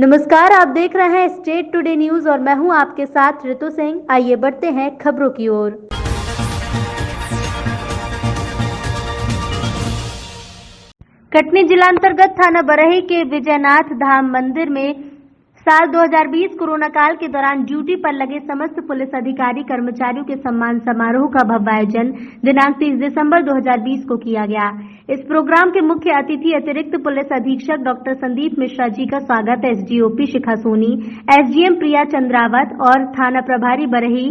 नमस्कार, आप देख रहे हैं स्टेट टुडे न्यूज और मैं हूं आपके साथ ऋतु सिंह। आइए बढ़ते हैं खबरों की ओर। कटनी जिला अंतर्गत थाना बरही के विजयनाथ धाम मंदिर में साल 2020 कोरोना काल के दौरान ड्यूटी पर लगे समस्त पुलिस अधिकारी कर्मचारियों के सम्मान समारोह का भव्य आयोजन दिनांक 30 दिसंबर 2020 को किया गया। इस प्रोग्राम के मुख्य अतिथि अतिरिक्त पुलिस अधीक्षक डॉक्टर संदीप मिश्रा जी का स्वागत एसडीओपी शिखा सोनी, एसडीएम प्रिया चंद्रावत और थाना प्रभारी बरही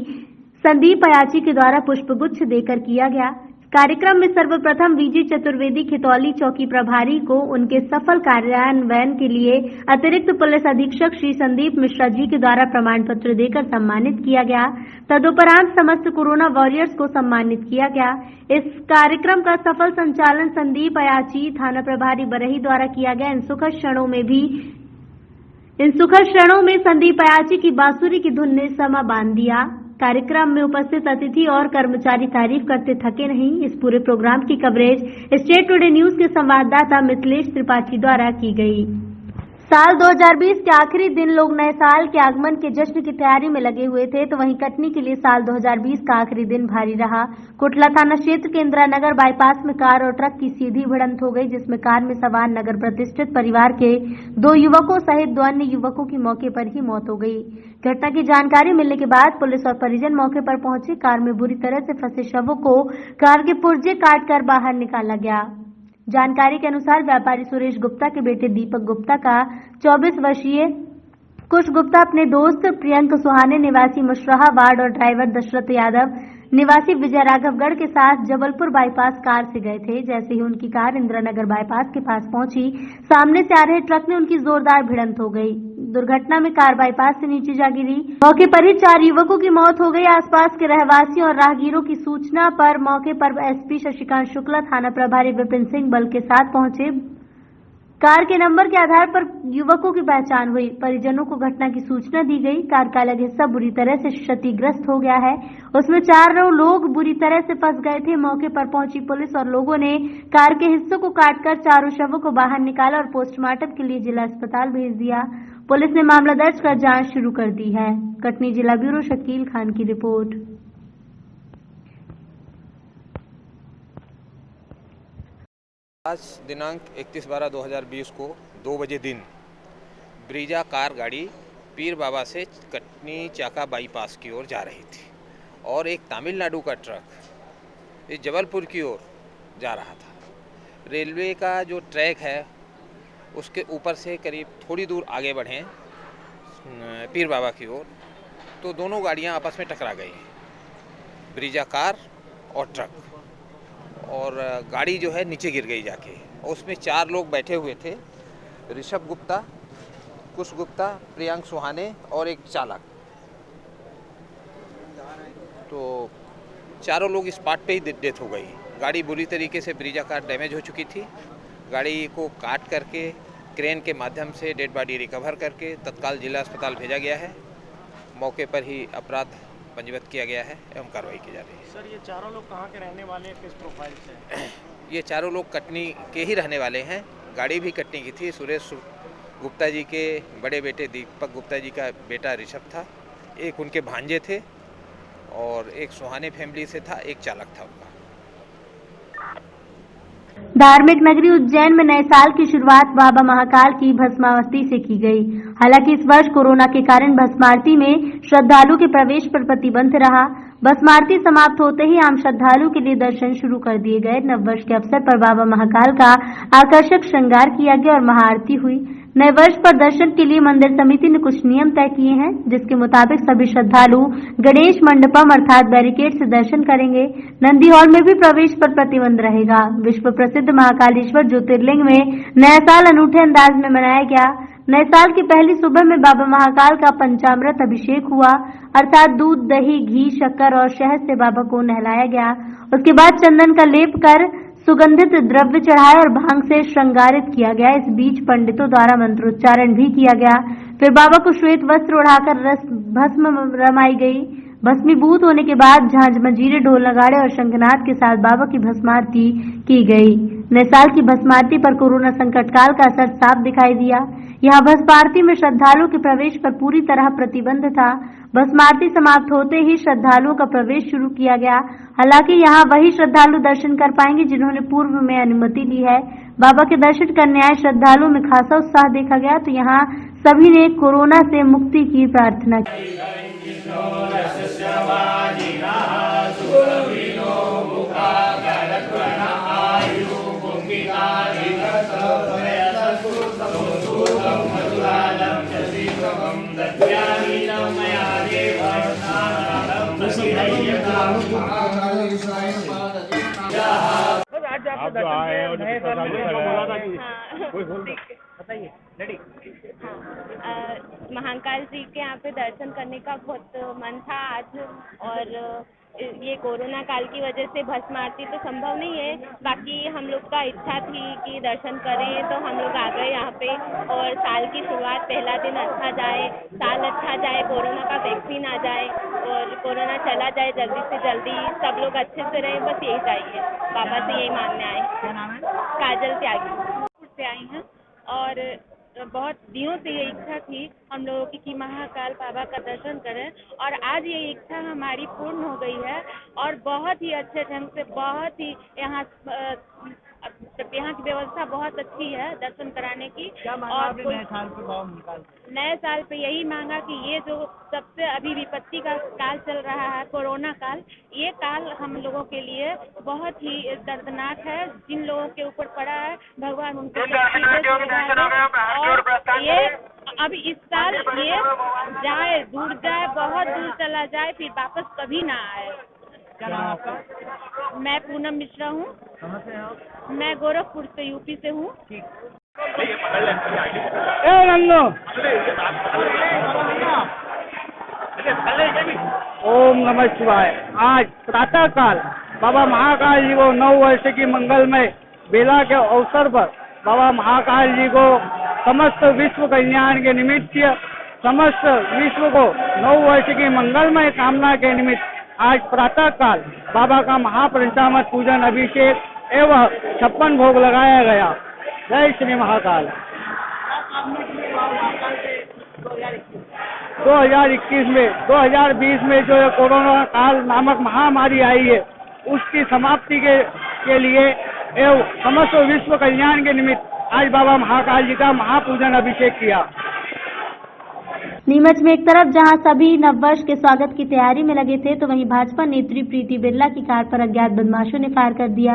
संदीप अयाची के द्वारा पुष्पगुच्छ देकर किया गया। कार्यक्रम में सर्वप्रथम वीजी चतुर्वेदी खितौली चौकी प्रभारी को उनके सफल कार्यान्वयन के लिए अतिरिक्त पुलिस अधीक्षक श्री संदीप मिश्रा जी के द्वारा प्रमाण पत्र देकर सम्मानित किया गया। तदुपरांत समस्त कोरोना वॉरियर्स को सम्मानित किया गया। इस कार्यक्रम का सफल संचालन संदीप अयाची थाना प्रभारी बरही द्वारा किया गया। इन सुखद क्षणों में संदीप अयाची की बांसुरी की धुन ने समा बांध दिया। कार्यक्रम में उपस्थित अतिथि और कर्मचारी तारीफ करते थके नहीं। इस पूरे प्रोग्राम की कवरेज स्टेट टुडे न्यूज के संवाददाता मिथिलेश त्रिपाठी द्वारा की गई। साल 2020 के आखिरी दिन लोग नए साल के आगमन के जश्न की तैयारी में लगे हुए थे, तो वहीं कटनी के लिए साल 2020 का आखिरी दिन भारी रहा। कोटला थाना क्षेत्र के इंदिरा नगर बाईपास में कार और ट्रक की सीधी भिड़ंत हो गई, जिसमें कार में सवार नगर प्रतिष्ठित परिवार के 2 युवकों सहित 2 अन्य युवकों की मौके पर ही मौत हो गई। घटना की जानकारी मिलने के बाद पुलिस और परिजन मौके पर पहुंचे। कार में बुरी तरह से फंसे शवों को कार के पुर्जे काटकर बाहर निकाला गया। जानकारी के अनुसार व्यापारी सुरेश गुप्ता के बेटे दीपक गुप्ता का 24 वर्षीय कुश गुप्ता अपने दोस्त प्रियंक सुहाने निवासी मुशराहा वार्ड और ड्राइवर दशरथ यादव निवासी विजय राघवगढ़ के साथ जबलपुर बाईपास कार से गए थे। जैसे ही उनकी कार इंदिरा नगर बाईपास के पास पहुंची, सामने से आ रहे ट्रक ने उनकी जोरदार भिड़ंत हो गई। दुर्घटना में कार बाईपास से नीचे जा गिरी। मौके पर ही 4 युवकों की मौत हो गई। आसपास के रहवासियों और राहगीरों की सूचना पर मौके पर एसपी शशिकांत शुक्ला, थाना प्रभारी विपिन सिंह बल के साथ पहुंचे। कार के नंबर के आधार पर युवकों की पहचान हुई। परिजनों को घटना की सूचना दी गई। कार का अलग हिस्सा बुरी तरह से क्षतिग्रस्त हो गया है। उसमें 4 लोग बुरी तरह से फंस गए थे। मौके पर पहुंची पुलिस और लोगों ने कार के हिस्सों को काटकर 4 शवों को बाहर निकाला और पोस्टमार्टम के लिए जिला अस्पताल भेज दिया। पुलिस ने मामला दर्ज कर जांच शुरू कर दी है। कटनी जिला ब्यूरो शकील खान की रिपोर्ट। आज दिनांक 31/12/2020 को 2 बजे दिन ब्रीजा कार गाड़ी पीर बाबा से कटनी चाका बाईपास की ओर जा रही थी और एक तमिलनाडु का ट्रक इस जबलपुर की ओर जा रहा था। रेलवे का जो ट्रैक है उसके ऊपर से करीब थोड़ी दूर आगे बढ़े पीर बाबा की ओर, तो दोनों गाड़ियां आपस में टकरा गई, ब्रीजा कार और ट्रक, और गाड़ी जो है नीचे गिर गई जाके। और उसमें 4 लोग बैठे हुए थे, ऋषभ गुप्ता, कुश गुप्ता, प्रियंक सुहाने और एक चालक। तो 4 लोग स्पॉट पे ही डेथ हो गई। गाड़ी बुरी तरीके से ब्रीजा कार डैमेज हो चुकी थी। गाड़ी को काट करके क्रेन के माध्यम से डेड बॉडी रिकवर करके तत्काल जिला अस्पताल भेजा गया है। मौके पर ही अपराध पंजीबद्ध किया गया है एवं कार्रवाई की जा रही है। सर, ये 4 लोग कहाँ के रहने वाले हैं, किस प्रोफाइल से? ये 4 लोग कटनी के ही रहने वाले हैं। गाड़ी भी कटनी की थी। सुरेश गुप्ता जी के बड़े बेटे दीपक गुप्ता जी का बेटा ऋषभ था, एक उनके भांजे थे और एक सुहाने फैमिली से था, एक चालक था उनका। धार्मिक नगरी उज्जैन में नए साल की शुरुआत बाबा महाकाल की भस्मारती से की गई। हालांकि इस वर्ष कोरोना के कारण भस्मारती में श्रद्धालु के प्रवेश पर प्रतिबंध रहा। भस्मारती समाप्त होते ही आम श्रद्धालु के लिए दर्शन शुरू कर दिए गए। नववर्ष के अवसर पर बाबा महाकाल का आकर्षक श्रृंगार किया गया और महाआरती हुई। नए वर्ष पर दर्शन के लिए मंदिर समिति ने कुछ नियम तय किए हैं, जिसके मुताबिक सभी श्रद्धालु गणेश मंडपम अर्थात बैरिकेड से दर्शन करेंगे। नंदी हॉल में भी प्रवेश पर प्रतिबंध रहेगा। विश्व प्रसिद्ध महाकालेश्वर ज्योतिर्लिंग में नया साल अनूठे अंदाज में मनाया गया। नए साल की पहली सुबह में बाबा महाकाल का पंचामृत अभिषेक हुआ, अर्थात दूध, दही, घी, शक्कर और शहद से बाबा को नहलाया गया। उसके बाद चंदन का लेप कर सुगंधित द्रव्य चढ़ाए और भांग से श्रृंगारित किया गया। इस बीच पंडितों द्वारा मंत्रोच्चारण भी किया गया। फिर बाबा को श्वेत वस्त्र ओढ़ाकर भस्म रमाई गई। भस्मीभूत होने के बाद झांझ मंजीरे, ढोल नगाड़े और शंखनाद के साथ बाबा की भस्मारती की गई। नए साल की भस्म आरती पर कोरोना संकट काल का असर साफ दिखाई दिया। यहाँ भस्म आरती में श्रद्धालुओं के प्रवेश पर पूरी तरह प्रतिबंध था। भस्म आरती समाप्त होते ही श्रद्धालुओं का प्रवेश शुरू किया गया। हालांकि यहाँ वही श्रद्धालु दर्शन कर पाएंगे जिन्होंने पूर्व में अनुमति ली है। बाबा के दर्शन करने आए श्रद्धालुओं में खासा उत्साह देखा गया, तो यहाँ सभी ने कोरोना से मुक्ति की प्रार्थना की। आप जो आए हैं नए साल में बोला था कि बताइए रेडी। महाकाल जी के यहाँ पे दर्शन करने का बहुत मन था आज, और ये कोरोना काल की वजह से भस्म आरती तो संभव नहीं है। बाकी हम लोग का इच्छा थी कि दर्शन करें, तो हम लोग आ गए यहाँ पे। और साल की शुरुआत पहला दिन अच्छा जाए, साल अच्छा जाए, कोरोना का वैक्सीन आ जाए और कोरोना चला जाए जल्दी से जल्दी, सब लोग अच्छे से रहें, बस यही चाहिए। बाबा से यही मांगने आए। क्या नाम है? काजल त्यागी से आई हैं, और बहुत दिनों से ये इच्छा थी हम लोगों की कि महाकाल बाबा का दर्शन करें, और आज ये इच्छा हमारी पूर्ण हो गई है। और बहुत ही अच्छे ढंग से, बहुत ही यहाँ की व्यवस्था बहुत अच्छी है दर्शन कराने की। क्या मांगा आपने नए साल पे बाबा महाकाल? नए साल पे यही मांगा कि ये जो सबसे अभी विपत्ति का काल चल रहा है, कोरोना काल, ये काल हम लोगों के लिए बहुत ही दर्दनाक है। जिन लोगों के ऊपर पड़ा है, भगवान उनको शक्ति दे, और ये अब इस साल ये जाए, दूर जाए, बहुत दूर चला जाए, फिर वापस कभी ना आए। क्या नाम आपका? मैं पूनम मिश्रा हूँ। कहाँ से हो? मैं गोरखपुर से, यूपी से हूँ। ओम नमः शिवाय। आज प्रातः काल बाबा महाकाल जी को 9 वर्ष की मंगलमय बेला के अवसर पर बाबा महाकाल जी को समस्त विश्व कल्याण के निमित्त, समस्त विश्व को 9 वर्ष की मंगलमय कामना के निमित्त आज प्रातः काल बाबा का महापंचामृत पूजन, अभिषेक एवं 56 भोग लगाया गया। जय श्री महाकाल। 2020 में जो कोरोना काल नामक महामारी आई है, उसकी समाप्ति के लिए एवं समस्त विश्व कल्याण के निमित्त आज बाबा महाकाल जी का महापूजन अभिषेक किया। नीमच में एक तरफ जहां सभी नववर्ष के स्वागत की तैयारी में लगे थे, तो वहीं भाजपा नेत्री प्रीति बिरला की कार पर अज्ञात बदमाशों ने फायर कर दिया।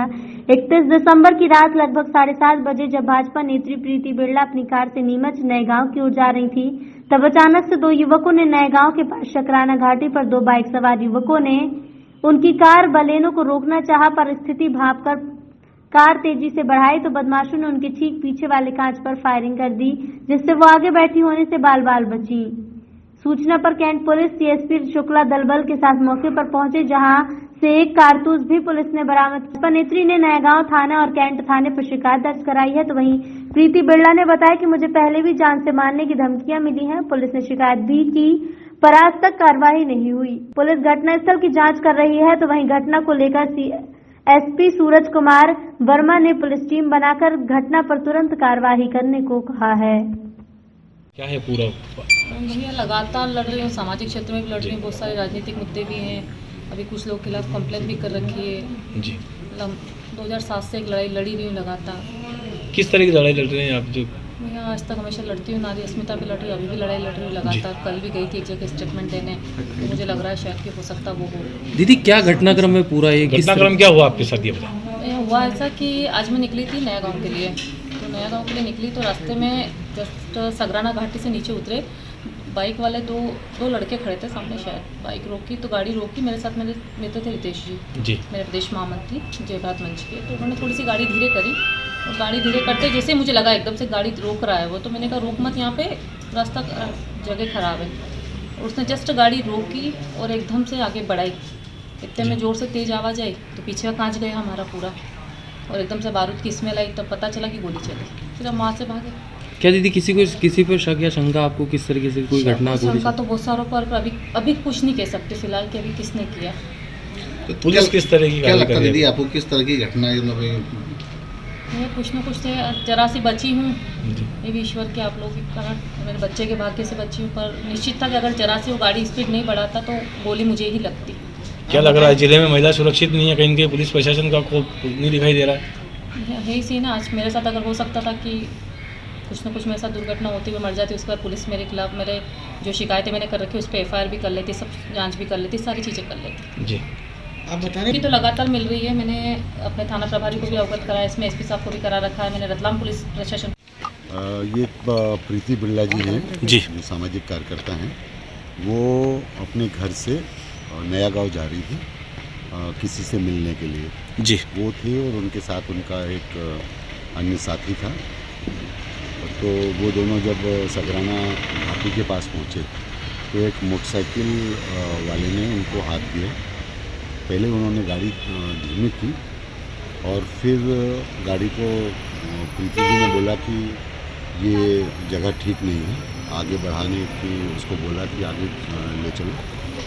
31 दिसंबर की रात लगभग 7:30 बजे जब भाजपा नेत्री प्रीति बिरला अपनी कार से नीमच नए गांव की ओर जा रही थी, तब अचानक से 2 युवकों ने नए गांव के पास शकराना घाटी पर 2 बाइक सवार युवकों ने उनकी कार बलेनो को रोकना चाहा, पर स्थिति भांपकर कार तेजी से बढ़ाई तो बदमाशों ने उनके ठीक पीछे वाले कांच पर फायरिंग कर दी, जिससे वो आगे बैठी होने से बाल बाल बची। सूचना पर कैंट पुलिस सीएसपी शुक्ला दलबल के साथ मौके पर पहुंचे, जहां से एक कारतूस भी पुलिस ने बरामद किया। नेत्री ने नयागांव थाना और कैंट थाने पर शिकायत दर्ज कराई है, तो वहीं प्रीति बिरला ने बताया कि मुझे पहले भी जान से मारने की धमकियां मिली हैं। पुलिस ने शिकायत भी की, पर आज तक कार्रवाई नहीं हुई। पुलिस घटनास्थल की जांच कर रही है, तो वहीं घटना को लेकर एसपी सूरज कुमार वर्मा ने पुलिस टीम बनाकर घटना पर तुरंत कार्रवाई करने को कहा है। क्या है पूरा? भैया लगातार लड़ रही हूँ, सामाजिक क्षेत्र में भी लड़ रही हूँ, बहुत सारे राजनीतिक मुद्दे भी हैं। अभी कुछ लोग खिलाफ कंप्लेंट भी कर रखी है जी। 2007 से एक लड़ाई लड़ी रही हूँ लगातार। किस तरह की लड़ाई लड़ रहे हैं आप? जो मैं आज तक हमेशा लड़ती हूँ, नारी अस्मिता भी लड़ रही हूँ, अभी भी लड़ाई लड़ रही हूँ लगातार। कल भी गई थी एक जगह स्टेटमेंट देने, तो मुझे लग रहा है शायद कि हो सकता वो हो। दीदी क्या घटनाक्रम है पूरा? ये घटनाक्रम क्या हुआ आपके साथ, ये बताएं। हुआ ऐसा कि आज मैं निकली थी नया गाँव के लिए, तो नया गाँव के लिए निकली तो रास्ते में जस्ट सगराना घाटी से नीचे उतरे, बाइक वाले दो लड़के खड़े थे सामने। शायद बाइक रोकी तो गाड़ी रोकी, मेरे साथ मेरे मित्र थे रितेश जी, मेरे प्रदेश महामंत्री जयभारत मंच के। तो उन्होंने थोड़ी सी गाड़ी धीरे करी, और गाड़ी धीरे करते जैसे मुझे लगा एकदम से गाड़ी रोक रहा है वो, तो मैंने कहा रोक मत, यहाँ पे रास्ता जगह ख़राब है। और उसने जस्ट गाड़ी रोकी और एकदम से आगे बढ़ाई, इतने में ज़ोर से तेज़ आवाज़ आई तो पीछे का कांच गया हमारा पूरा, और एकदम से बारूद की स्मेल आई, तब पता चला कि गोली चली। फिर हम वहाँ से भागे। क्या दीदी किसी पर शक या शंका आपको किस तरीके से कोई घटना? शंका तो बहुत सारों पर अभी कुछ नहीं कह सकते फिलहाल कि अभी किसने किया। तो पुलिस किस तरह की क्या लगता है दीदी आपको, किस तरह की घटना ये कुछ न कुछ से जरा सी बची हूँ, ये भी ईश्वर के आप लोगों के कारण, मेरे बच्चे के भाग्य से बची हूँ। पर निश्चित था कि अगर जरा सी वो गाड़ी स्पीड नहीं बढ़ाता तो गोली मुझे ही लगती। क्या लग रहा है जिले में महिला सुरक्षित नहीं है, कहीं न कहीं पुलिस प्रशासन का खौफ नहीं दिखाई दे रहा है? यही सीन है। आज मेरे साथ अगर हो सकता था कि कुछ न कुछ मेरे साथ दुर्घटना होती हुई मर जाती, उसके बाद पुलिस मेरे खिलाफ मेरे जो शिकायतें मैंने कर रखी उस पर FIR भी कर लेती, सब जांच भी कर लेती, सारी चीज़ें कर लेती। जी, आप बता रहे की तो लगातार मिल रही है। मैंने अपने थाना प्रभारी को भी अवगत कराया, इसमें SP साहब को भी करा रखा है। मैंने रतलाम पुलिस प्रशासन ये प्रीति बिरला जी हैं जी। जो सामाजिक कार्यकर्ता हैं। वो अपने घर से नया गांव जा रही थी किसी से मिलने के लिए। जी, वो थे और उनके साथ उनका एक अन्य साथी था। तो वो दोनों जब सगराना घाटी के पास पहुँचे तो एक मोटरसाइकिल वाले ने उनको हाथ दिया। पहले उन्होंने गाड़ी धीमी की और फिर गाड़ी को प्रीति जी ने बोला कि ये जगह ठीक नहीं है, आगे बढ़ाने की उसको बोला कि आगे ले चलो।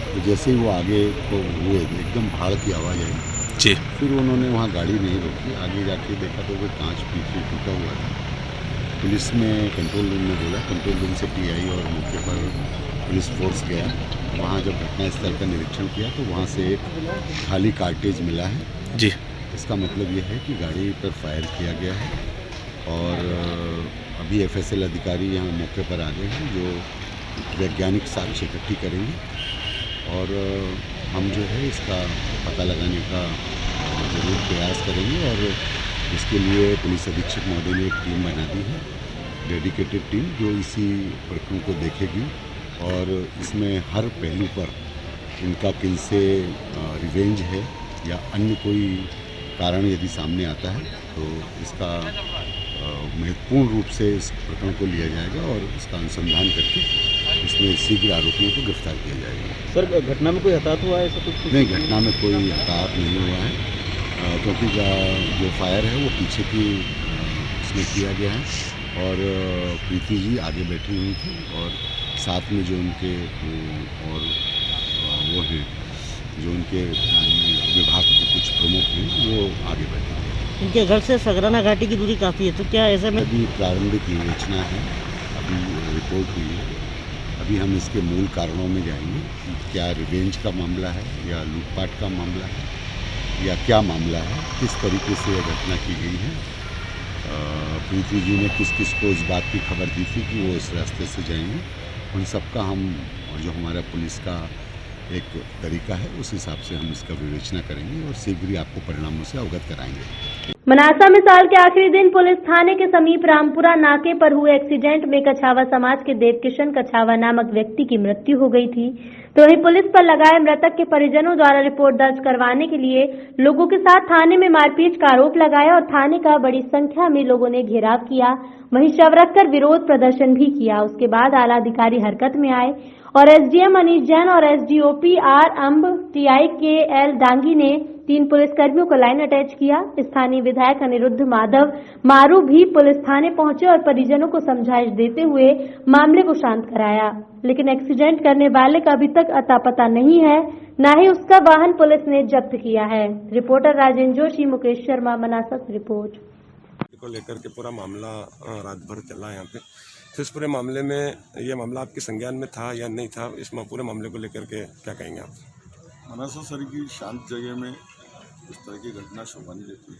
तो जैसे ही वो आगे को हुए एकदम भाड़ की आवाज़ आई जी, फिर उन्होंने वहाँ गाड़ी नहीं रोकी। आगे जाके देखा तो वो कांच पीछे टूटा हुआ था। पुलिस में कंट्रोल रूम में बोला, कंट्रोल रूम से PI और मौके पर पुलिस फोर्स गया। वहाँ जब घटनास्थल का निरीक्षण किया तो वहाँ से एक खाली कार्टेज मिला है जी। इसका मतलब ये है कि गाड़ी पर फायर किया गया है। और अभी FSL अधिकारी यहाँ मौके पर आ गए हैं जो वैज्ञानिक साक्ष्य इकट्ठी करेंगे और हम जो है इसका पता लगाने का ज़रूर प्रयास करेंगे। और इसके लिए पुलिस अधीक्षक महोदय ने एक टीम बना दी है, डेडिकेटेड टीम, जो इसी प्रकरण को देखेगी और इसमें हर पहलू पर इनका किनसे रिवेंज है या अन्य कोई कारण यदि सामने आता है तो इसका महत्वपूर्ण रूप से इस प्रकरण को लिया जाएगा और इसका अनुसंधान करके इसमें शीघ्र आरोपियों को गिरफ्तार किया जाएगा। सर, घटना में कोई हताहत हुआ है ऐसा कुछ? नहीं, घटना में कोई हताहत नहीं हुआ है क्योंकि जो फायर है वो पीछे की इसमें किया गया है और प्रीति जी आगे बैठी हुई थी और साथ में जो उनके और वो हैं जो उनके विभाग के कुछ प्रमुख हैं वो आगे बैठे हैं। इनके घर से सगराना घाटी की दूरी काफ़ी है, तो क्या ऐसे में अभी प्रारंभिक विवेचना है, अभी रिपोर्ट हुई है। अभी हम इसके मूल कारणों में जाएंगे कि क्या रिवेंज का मामला है या लूटपाट का मामला है या क्या मामला है, किस तरीके से यह घटना की गई है। प्रीति जी ने किस किस को इस बात की खबर दी थी कि वो इस रास्ते से जाएंगे, उन सबका हम जो हमारा पुलिस का एक तरीका है उस हिसाब से हम इसका विवेचना करेंगे और शीघ्र ही आपको परिणामों से अवगत कराएंगे। मनासा में साल के आखिरी दिन पुलिस थाने के समीप रामपुरा नाके पर हुए एक्सीडेंट में कछावा समाज के देवकिशन कछावा नामक व्यक्ति की मृत्यु हो गई थी। तो वहीं पुलिस पर लगाए मृतक के परिजनों द्वारा रिपोर्ट दर्ज करवाने के लिए लोगों के साथ थाने में मारपीट का आरोप लगाया और थाने का बड़ी संख्या में लोगों ने घेराव किया, वहीं शव रखकर विरोध प्रदर्शन भी किया। उसके बाद आला अधिकारी हरकत में आए और SDM अनीश जैन और SDOP R अम्ब TI KL डांगी ने 3 पुलिसकर्मियों को लाइन अटैच किया। स्थानीय विधायक अनिरुद्ध माधव मारू भी पुलिस थाने पहुंचे और परिजनों को समझाइश देते हुए मामले को शांत कराया, लेकिन एक्सीडेंट करने वाले का अभी तक अता पता नहीं है, न ही उसका वाहन पुलिस ने जब्त किया है। रिपोर्टर राजेंद्र जोशी, मुकेश शर्मा, मनासा से रिपोर्ट। को लेकर के पूरा मामला रात भर चला यहाँ पे। तो इस पूरे मामले में ये मामला आपके संज्ञान में था या नहीं था, इस पूरे मामले को लेकर के क्या कहेंगे आप? मनासा शहर की शांत जगह में इस तरह की घटना शोभा नहीं देती है।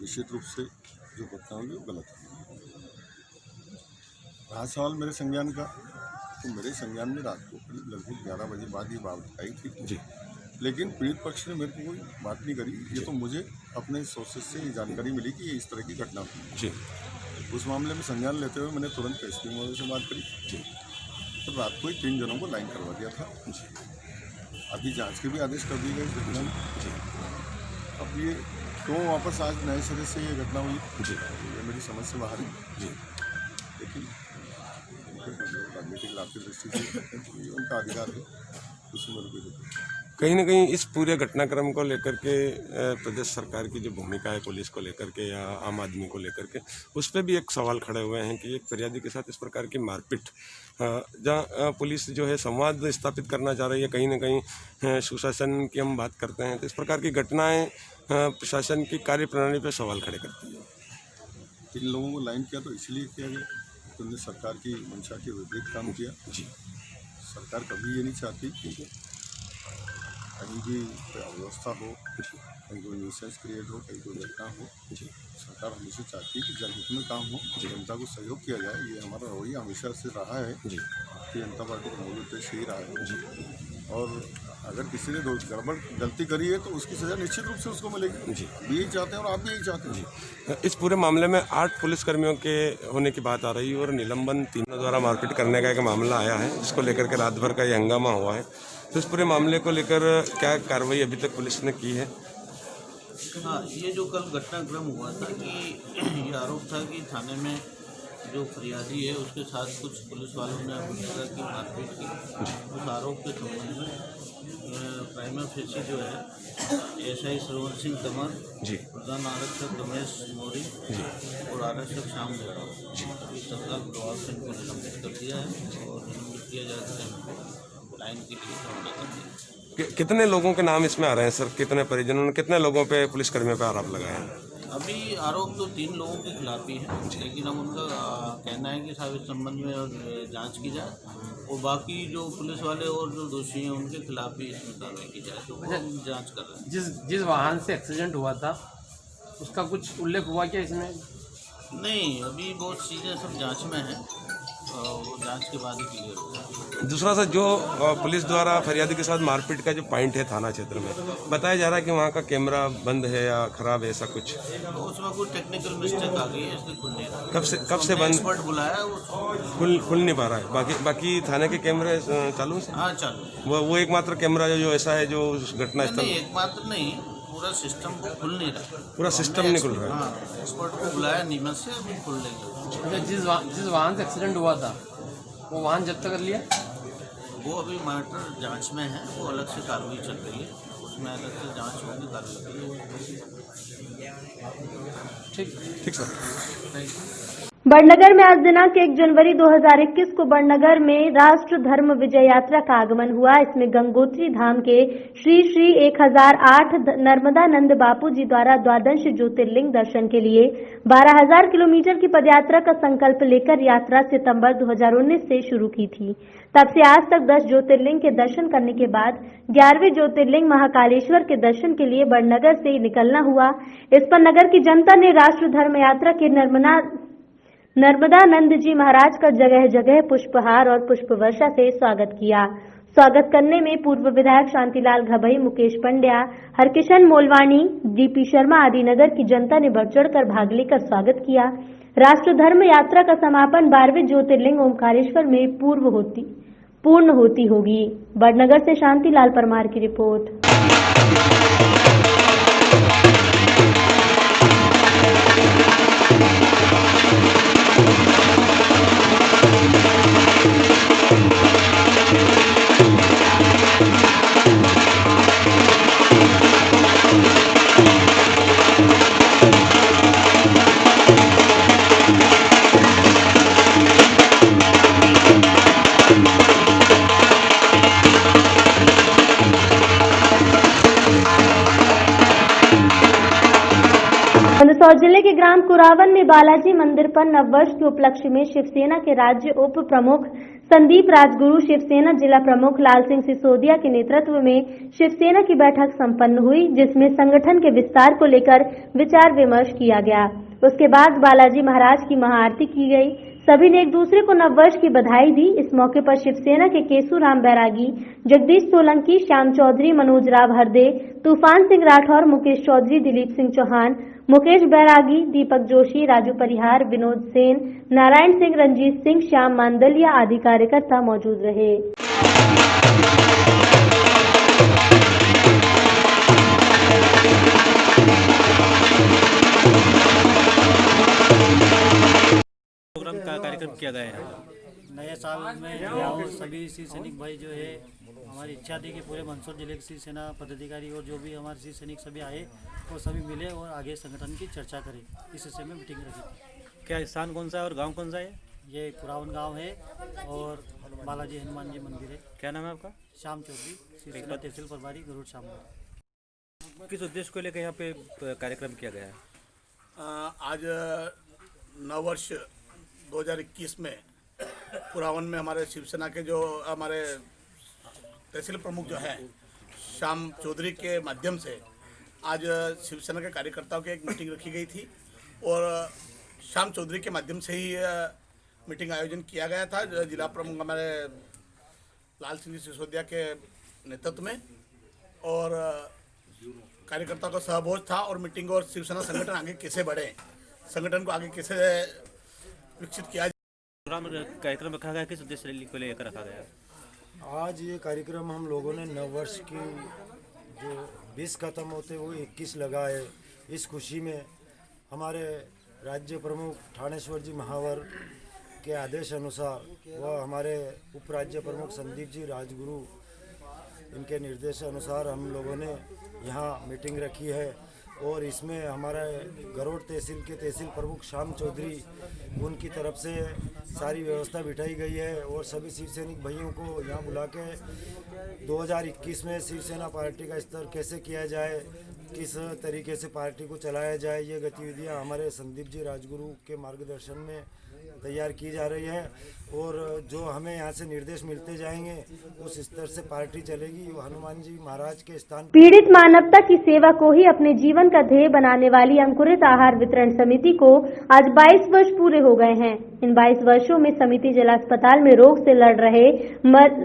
निश्चित रूप से जो घटना हुई वो गलत है। रहा सवाल मेरे संज्ञान का, तो मेरे संज्ञान में रात को करीब लगभग 11 बजे बाद ये बात आई थी जी, लेकिन पीड़ित पक्ष ने मेरे को कोई बात नहीं करी। ये तो मुझे अपने सोर्सेज से ये जानकारी मिली कि ये इस तरह की घटना हुई जी। उस मामले में संज्ञान लेते हुए मैंने तुरंत SP महोदय से बात करी जी। तो रात को ही 3 जनों को लाइन करवा दिया था जी। अभी जांच के भी आदेश कर दिए गए घटना में जी। अब ये क्यों वापस आज नए सिरे से ये घटना हुई जी, ये मेरी समझ से बाहर है जी। लेकिन राजनीतिक लाभ की दृष्टि से उनका अधिकार है, उसमें मेरे को कहीं ना कहीं इस पूरे घटनाक्रम को लेकर के प्रदेश सरकार की जो भूमिका है पुलिस को लेकर के या आम आदमी को लेकर के, उस पर भी एक सवाल खड़े हुए हैं कि एक फरियादी के साथ इस प्रकार की मारपीट, जहाँ पुलिस जो है संवाद स्थापित करना चाह रही है, कहीं ना कहीं सुशासन की हम बात करते हैं, तो इस प्रकार की घटनाएं प्रशासन की कार्यप्रणाली पर सवाल खड़े करती है। इन लोगों को लाइन किया तो इसलिए किया गया कि उन्होंने सरकार की मंशा के विपरीत काम किया। जी। सरकार कभी ये नहीं चाहती कि कहीं भी कोई अव्यवस्था हो, कहीं कोई न्यूसेंस क्रिएट हो, कहीं कोई घटना हो। सरकार हमेशा चाहती है कि जनहित में काम हो, जनता को सहयोग किया जाए। ये हमारा रवैया हमेशा से रहा है। भारतीय जनता पार्टी का मूल उद्देश्य ही रहा है। और अगर किसी ने गलती करी है तो उसकी सज़ा निश्चित रूप से उसको मिलेगी। जी। भी यही चाहते हैं और आप भी यही चाहते हैं। इस पूरे मामले में 8 पुलिसकर्मियों के होने की बात आ रही है और निलंबन 3 द्वारा मारपीट करने का एक मामला आया है, जिसको लेकर के रात भर का ये हंगामा हुआ है। तो इस पूरे मामले को लेकर क्या कार्रवाई अभी तक पुलिस ने की है? हाँ, ये जो कल घटनाक्रम हुआ था कि ये आरोप था कि थाने में जो फरियादी है उसके साथ कुछ पुलिस वालों ने अपनी तरह की मारपीट की। उस आरोप के संबंध में प्राइमा फेसी जो है एसआई श्रवण सिंह तमर, प्रधान आरक्षक रमेश मौर्य और आरक्षक श्याम यादव तत्काल प्रभाव से इनको निलंबित कर दिया है और निलंबित किया जाकर इनको लाइन के लिए रवाना कर दिया। कितने लोगों के नाम इसमें आ रहे हैं सर? कितने परिजनों ने कितने लोगों पे पुलिसकर्मियों पे आरोप लगाया है? अभी आरोप तो 3 लोगों के खिलाफ ही है, लेकिन अब उनका कहना है कि साहब इस संबंध में जांच की जाए और बाकी जो पुलिस वाले और जो दोषी हैं उनके खिलाफ भी इसमें कार्रवाई की जाए। तो हम जांच कर रहे हैं। जिस वाहन से एक्सीडेंट हुआ था उसका कुछ उल्लेख हुआ क्या इसमें? नहीं, अभी बहुत चीज़ें सब जांच में हैं, वो जांच के बाद ही क्लियर होगा। दूसरा सर, जो पुलिस द्वारा फरियादी के साथ मारपीट का जो पॉइंट है थाना क्षेत्र में, बताया जा रहा है कि वहाँ का कैमरा बंद है या खराब है, ऐसा कुछ? तो उसमें कोई टेक्निकल मिस्टेक आ गई है, इसलिए खुल नहीं रहा। कब से बंद? एक्सपर्ट बुलाया, खुल नहीं पा रहा है। बाकी थाने के कैमरे चालू हैं? हाँ, चालू। वो एकमात्र कैमरा जो ऐसा है जो घटनास्थल? नहीं, एकमात्र नहीं, पूरा सिस्टम को खुल नहीं रहा। पूरा सिस्टम नहीं खुल रहा है। हाँ, एक्सपर्ट को बुलाया नियमित से, अभी खुल लेंगे। अच्छा, जिस वाहन से एक्सीडेंट हुआ था वो वाहन जब्त कर लिया? वो अभी मैटर जांच में है, वो अलग से कार्रवाई चल रही है, उसमें अलग से जांच होगी, कार्रवाई। ठीक सर, थैंक यू। बड़नगर में आज दिनांक 1 जनवरी 2021 को बड़नगर में राष्ट्र धर्म विजय यात्रा का आगमन हुआ। इसमें गंगोत्री धाम के श्री श्री 1008 नर्मदानंद बापू जी द्वारा द्वादश ज्योतिर्लिंग दर्शन के लिए 12,000 किलोमीटर की पदयात्रा का संकल्प लेकर यात्रा सितंबर 2019 से शुरू की थी। तब से आज तक 10 ज्योतिर्लिंग के दर्शन करने के बाद 11वें ज्योतिर्लिंग महाकालेश्वर के दर्शन के लिए बड़नगर से निकलना हुआ। इस पर नगर की जनता ने राष्ट्र धर्म यात्रा के नर्मदानंद जी महाराज का जगह जगह पुष्पहार और पुष्प वर्षा से स्वागत किया। स्वागत करने में पूर्व विधायक शांतिलाल घबई, मुकेश पंड्या, हरकिशन मोलवानी, डीपी शर्मा आदि नगर की जनता ने बढ़ चढ़कर भाग लेकर स्वागत किया। राष्ट्र धर्म यात्रा का समापन 12वें ज्योतिर्लिंग ओमकारेश्वर में पूर्ण होती होगी। बड़नगर से शांतिलाल परमार की रिपोर्ट। मंदसौर जिले के ग्राम कुरावन में बालाजी मंदिर पर नववर्ष के उपलक्ष्य में शिवसेना के राज्य उप प्रमुख संदीप राजगुरु, शिवसेना जिला प्रमुख लाल सिंह सिसोदिया के नेतृत्व में शिवसेना की बैठक संपन्न हुई, जिसमें संगठन के विस्तार को लेकर विचार विमर्श किया गया। उसके बाद बालाजी महाराज की महाआरती की गई। सभी ने एक दूसरे को नववर्ष की बधाई दी। इस मौके पर शिवसेना के केशुराम बैरागी, जगदीश सोलंकी, श्याम चौधरी, मनोज राव हरदे, तूफान सिंह राठौर, मुकेश चौधरी, दिलीप सिंह चौहान, मुकेश बैरागी, दीपक जोशी, राजू परिहार, विनोद सेन, नारायण सिंह, रंजीत सिंह, श्याम मांदलिया आदि कार्यकर्ता मौजूद रहे। प्रोग्राम का कार्यक्रम किया गया है। नए साल में सभी शिव सैनिक भाई जो है, हमारी इच्छा थी कि पूरे मंदसौर जिले के शिव सेना पदाधिकारी और जो भी हमारे शिव सैनिक सभी आए वो सभी मिले और आगे संगठन की चर्चा करें। इस विषय में मीटिंग रखी। क्या स्थान कौन सा है और गांव कौन सा है? ये कुरावन गांव है और बालाजी हनुमान जी मंदिर है। क्या नाम है आपका? श्याम चौधरी, शिव सेना तहसील प्रभारी, गरुड़ श्याम। किस उद्देश्य को लेकर यहाँ पे कार्यक्रम किया गया है? आज नववर्ष 2021 में पुरावन में हमारे शिवसेना के जो हमारे तहसील प्रमुख जो हैं श्याम चौधरी के माध्यम से आज शिवसेना के कार्यकर्ताओं की एक मीटिंग रखी गई थी और श्याम चौधरी के माध्यम से ही मीटिंग आयोजन किया गया था जिला प्रमुख हमारे लाल सिंह जी सिसोदिया के नेतृत्व में और कार्यकर्ताओं का सहभोज था और मीटिंग और शिवसेना संगठन आगे कैसे बढ़े, संगठन को आगे कैसे विकसित किया जाए। कार्यक्रम रखा गया, किस उद्देश्य को लेकर रखा गया? आज ये कार्यक्रम हम लोगों ने नववर्ष की जो 20 खत्म होते वो 21 लगाए। इस खुशी में हमारे राज्य प्रमुख ठाणेश्वर जी महावर के आदेश अनुसार व हमारे उप राज्य प्रमुख संदीप जी राजगुरु इनके निर्देश अनुसार हम लोगों ने यहाँ मीटिंग रखी है और इसमें हमारे गरोड़ तहसील के तहसील प्रमुख श्याम चौधरी उनकी तरफ से सारी व्यवस्था बिठाई गई है और सभी शिवसैनिक भाइयों को यहाँ बुला के 2021 में शिवसेना पार्टी का स्तर कैसे किया जाए, किस तरीके से पार्टी को चलाया जाए, ये गतिविधियाँ हमारे संदीप जी राजगुरु के मार्गदर्शन में तैयार की जा रही है और जो हमें यहाँ से निर्देश मिलते जाएंगे उस स्तर से पार्टी चलेगी। हनुमान जी महाराज के स्थान पीड़ित मानवता की सेवा को ही अपने जीवन का ध्येय बनाने वाली अंकुरित आहार वितरण समिति को आज 22 वर्ष पूरे हो गए हैं। इन 22 वर्षों में समिति जिला अस्पताल में रोग से लड़ रहे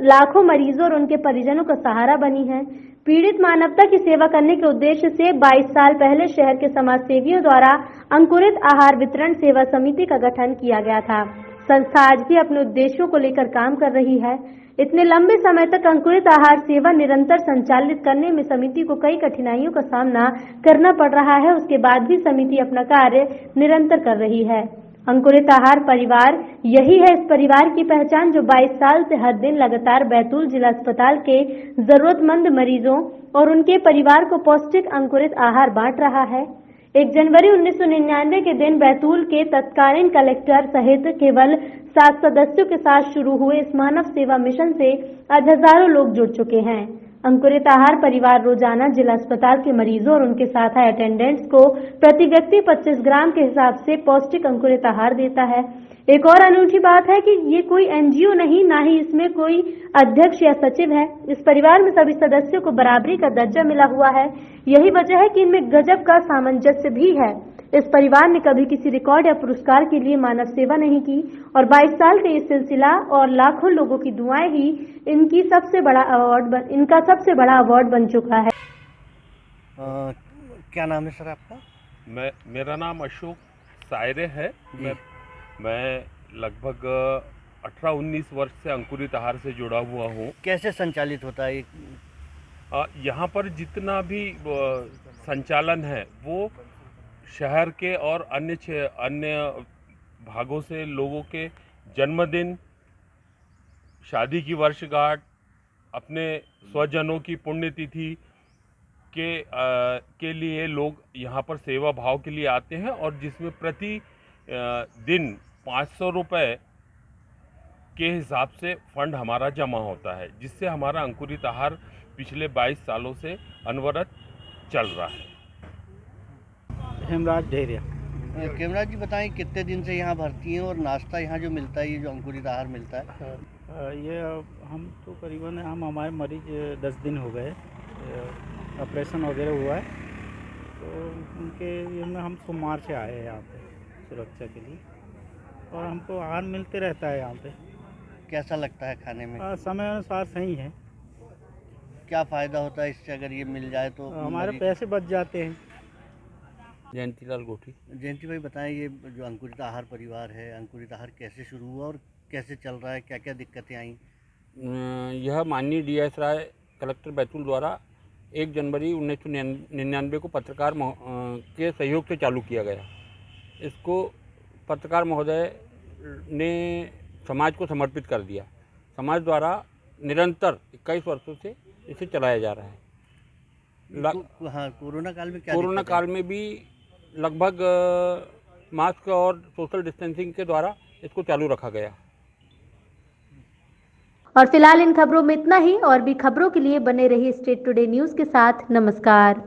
लाखों मरीजों और उनके परिजनों का सहारा बनी है। पीड़ित मानवता की सेवा करने के उद्देश्य से 22 साल पहले शहर के समाज सेवियों द्वारा अंकुरित आहार वितरण सेवा समिति का गठन किया गया था। संस्था आज भी अपने उद्देश्यों को लेकर काम कर रही है। इतने लंबे समय तक अंकुरित आहार सेवा निरंतर संचालित करने में समिति को कई कठिनाइयों का सामना करना पड़ रहा है। उसके बाद भी समिति अपना कार्य निरंतर कर रही है। अंकुरित आहार परिवार यही है इस परिवार की पहचान जो 22 साल से हर दिन लगातार बैतूल जिला अस्पताल के जरूरतमंद मरीजों और उनके परिवार को पौष्टिक अंकुरित आहार बांट रहा है। 1 जनवरी 1999 के दिन बैतूल के तत्कालीन कलेक्टर सहित केवल 7 सदस्यों के साथ शुरू हुए इस मानव सेवा मिशन से आज हजारों लोग जुड़ चुके हैं। अंकुरित आहार परिवार रोजाना जिला अस्पताल के मरीजों और उनके साथ आए अटेंडेंट्स को प्रति व्यक्ति 25 ग्राम के हिसाब से पौष्टिक अंकुरित आहार देता है। एक और अनूठी बात है कि ये कोई एनजीओ नहीं, ना ही इसमें कोई अध्यक्ष या सचिव है। इस परिवार में सभी सदस्यों को बराबरी का दर्जा मिला हुआ है। यही वजह है कि इनमें गजब का सामंजस्य भी है। इस परिवार ने कभी किसी रिकॉर्ड या पुरस्कार के लिए मानव सेवा नहीं की और 22 साल का ये सिलसिला और लाखों लोगों की दुआएं ही इनका सबसे बड़ा अवार्ड बन चुका है। क्या नाम है सर आपका? मेरा नाम अशोक सायरे है। मैं लगभग 18-19 वर्ष से अंकुरित आहार से जुड़ा हुआ हूँ। कैसे संचालित होता है? यहाँ पर जितना भी संचालन है वो शहर के और अन्य भागों से लोगों के जन्मदिन, शादी की वर्षगांठ, अपने स्वजनों की पुण्यतिथि के लिए लोग यहाँ पर सेवा भाव के लिए आते हैं और जिसमें प्रति दिन 500 रुपये के हिसाब से फंड हमारा जमा होता है, जिससे हमारा अंकुरित आहार पिछले 22 सालों से अनवरत चल रहा है। हेमराज ढेरिया। हेमराज जी बताएं कितने दिन से यहाँ भर्ती हैं और नाश्ता यहाँ जो मिलता है, ये जो अंकुरित आहार मिलता है? ये हम तो करीबन हमारे मरीज 10 दिन हो गए, ऑपरेशन वगैरह हुआ है तो उनके में हम सोमवार से आए हैं यहाँ पे सुरक्षा के लिए और हमको आहार मिलते रहता है यहाँ पे। कैसा लगता है खाने में? समय अनुसार सही है। क्या फ़ायदा होता है इससे अगर ये मिल जाए तो? हमारे पैसे बच जाते हैं। जयंतीलाल गोठी। जयंती भाई बताएं, ये जो अंकुरित आहार परिवार है, अंकुरित आहार कैसे शुरू हुआ और कैसे चल रहा है, क्या क्या दिक्कतें आई? यह माननीय DS राय कलेक्टर बैतूल द्वारा 1 जनवरी 1999 को पत्रकार के सहयोग से चालू किया गया। इसको पत्रकार महोदय ने समाज को समर्पित कर दिया। समाज द्वारा निरंतर 21 वर्षों से इसे चलाया जा रहा है। हाँ, कोरोना काल में क्या? कोरोना काल में भी लगभग मास्क और सोशल डिस्टेंसिंग के द्वारा इसको चालू रखा गया। और फिलहाल इन खबरों में इतना ही। और भी खबरों के लिए बने रहिए स्टेट टुडे न्यूज के साथ। नमस्कार।